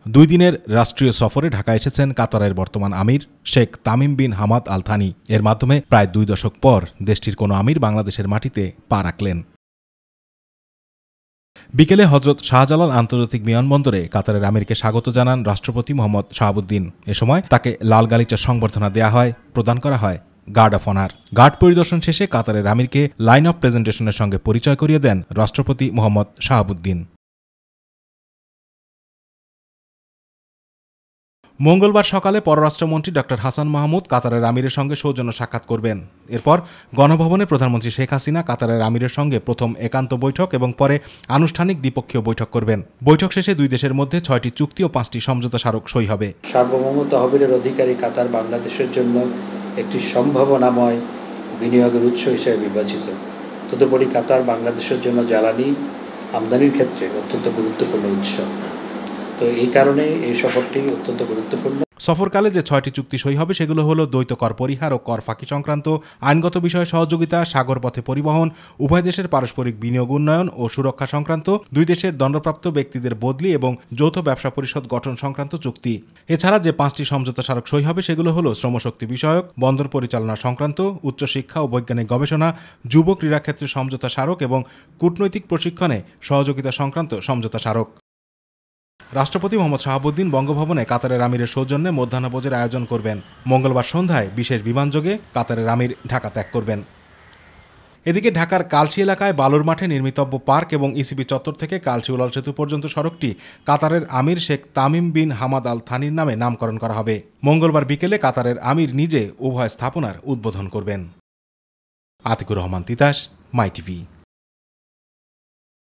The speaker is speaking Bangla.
2 দিনের রাষ্ট্রীয় সফরে ঢাকা এসেছেন কাতারের বর্তমান আমির Sheikh Tamim bin Hamad Al Thani. এর মাধ্যমে প্রায় 2 দশক পর দেশটির কোনো আমির বাংলাদেশের মাটিতে পা রাখলেন। বিকেলে হজরত শাহজালাল আন্তর্জাতিক বিমানবন্দরে কাতারের আমিরকে স্বাগত জানান রাষ্ট্রপতি মোহাম্মদ শাহাবুদ্দিন। এ সময় তাকে লাল গালিচা সংবর্ধনা দেয়া হয়, প্রদান করা হয় গার্ড অফ অনার। গার্ড পরিদর্শন শেষে কাতারের আমিরকে লাইন অফ প্রেজেন্টেশনের সঙ্গে পরিচয় করিয়ে দেন রাষ্ট্রপতি মোহাম্মদ শাহাবুদ্দিন। মঙ্গলবার সকালে পররাষ্ট্রমন্ত্রী ড হাসান মাহমুদ কাতারের আমিরের সঙ্গে সৌজন্য সাক্ষাৎ করবেন। এরপর গণভবনে প্রধানমন্ত্রী শেখ হাসিনা কাতারের আমিরের সঙ্গে প্রথম একান্ত বৈঠক এবং পরে আনুষ্ঠানিক দ্বিপক্ষীয় বৈঠক করবেন। বৈঠক শেষে 2 দেশের মধ্যে 6টি চুক্তি ও 5টি সমঝোতা স্মারক সই হবে। সার্বভৌম তহবিলের অধিকারী কাতার বাংলাদেশের জন্য একটি সম্ভাবনাময় বিনিয়োগের উৎস হিসেবে বিবেচিত। তদুপরি কাতার বাংলাদেশের জন্য জ্বালানি আমদানির ক্ষেত্রে অত্যন্ত গুরুত্বপূর্ণ উৎস। তো এই কারণে এই সফরটি অত্যন্ত গুরুত্বপূর্ণ। সফরকালে যে 6টি চুক্তি সই হবে সেগুলো হলো দ্বৈত কর পরিহার ও কর ফাঁকি সংক্রান্ত আইনগত বিষয়ে সহযোগিতা, সাগরপথে পরিবহন, উভয় দেশের পারস্পরিক বিনিয়োগ উন্নয়ন ও সুরক্ষা সংক্রান্ত, 2 দেশের দণ্ডপ্রাপ্ত ব্যক্তিদের বদলি এবং যৌথ ব্যবসা পরিষদ গঠন সংক্রান্ত চুক্তি। এছাড়া যে 5টি সমঝোতা স্মারক সই হবে সেগুলো হলো শ্রমশক্তি বিষয়ক, বন্দর পরিচালনা সংক্রান্ত, উচ্চশিক্ষা ও বৈজ্ঞানিক গবেষণা, যুব ক্রীড়াক্ষেত্রে সমঝোতা স্মারক এবং কূটনৈতিক প্রশিক্ষণে সহযোগিতা সংক্রান্ত সমঝোতা স্মারক। রাষ্ট্রপতি মোহাম্মদ শাহাবুদ্দিন বঙ্গভবনে কাতারের আমিরের সৌজন্যে মধ্যাহ্নভোজের আয়োজন করবেন। মঙ্গলবার সন্ধ্যায় বিশেষ বিমানযোগে কাতারের আমির ঢাকা ত্যাগ করবেন। এদিকে ঢাকার কালশী এলাকায় বালুর মাঠে নির্মিতব্য পার্ক এবং ইসিবি চত্বর থেকে কালশী উলাল সেতু পর্যন্ত সড়কটি কাতারের আমির Sheikh Tamim bin Hamad Al থানির নামে নামকরণ করা হবে। মঙ্গলবার বিকেলে কাতারের আমির নিজে উভয় স্থাপনার উদ্বোধন করবেন। আতিকুর রহমান তিতাস, মাই টিভি।